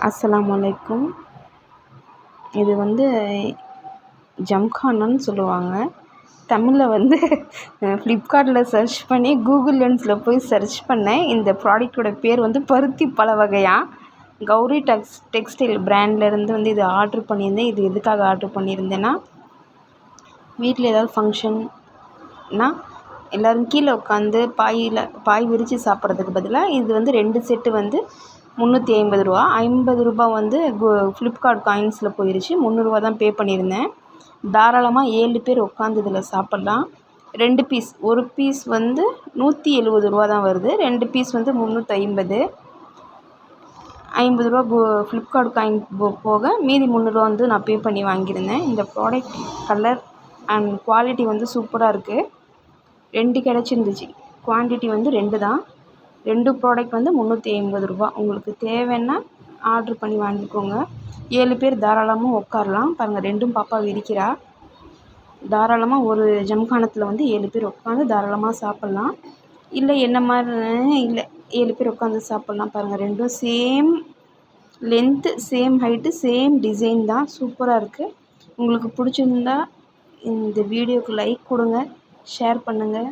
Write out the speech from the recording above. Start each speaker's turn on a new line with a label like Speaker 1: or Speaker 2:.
Speaker 1: அஸ்ஸலாமு அலைக்கும். இது வந்து ஜம்கானான்னு சொல்லுவாங்க. தமிழில் வந்து ஃப்ளிப்கார்ட்டில் சர்ச் பண்ணி கூகுள் லென்ஸில் போய் சர்ச் பண்ணேன். இந்த ப்ராடக்ட்டோட பேர் வந்து பருத்தி பல வகையாக கௌரி டெக்ஸ்டைல் பிராண்ட்லேருந்து வந்து இது ஆர்ட்ரு பண்ணியிருந்தேன். இது எதுக்காக ஆர்ட்ரு பண்ணியிருந்தேன்னா, வீட்டில் ஏதாவது ஃபங்க்ஷன்னா எல்லோரும் கீழே உட்காந்து பாய் விரித்து சாப்பிட்றதுக்கு பதிலாக இது வந்து 2 செட்டு வந்து ரூ. 350 ரூபா வந்து ஃப்ளிப்கார்ட் காயின்ஸில் போயிடுச்சு. 300 தான் பே பண்ணியிருந்தேன். தாராளமாக 7 பேர் உட்காந்து இதில் சாப்பிட்லாம். 2 பீஸ், ஒரு பீஸ் வந்து ரூ. 170 தான் வருது. 2 பீஸ் வந்து 350. ரூ. 50 ஃப்ளிப்கார்ட் காயின் போக மீதி 300 வந்து நான் பே பண்ணி வாங்கியிருந்தேன். இந்த ப்ராடக்ட் கலர் அண்ட் குவாலிட்டி வந்து சூப்பராக இருக்குது. 2 கிடச்சிருந்துச்சு. குவான்டிட்டி வந்து 2 தான். 2 ப்ராடக்ட் வந்து ரூ. 350. உங்களுக்கு தேவைன்னா ஆர்ட்ரு பண்ணி வாங்கிக்கோங்க. 7 பேர் தாராளமாக உட்காரலாம். பாருங்கள், 2ம் பாப்பா விரிக்கிறா. தாராளமாக ஒரு ஜம்கானத்தில் வந்து 7 பேர் உட்காந்து தாராளமாக சாப்பிட்லாம். இல்லை என்ன மாதிரி இல்லை 7 பேர் உட்காந்து சாப்பிட்லாம். பாருங்கள், 2ம் same length, same height, same design தான். சூப்பராக இருக்குது. உங்களுக்கு பிடிச்சிருந்தா இந்த வீடியோவுக்கு லைக் கொடுங்க, ஷேர் பண்ணுங்கள்.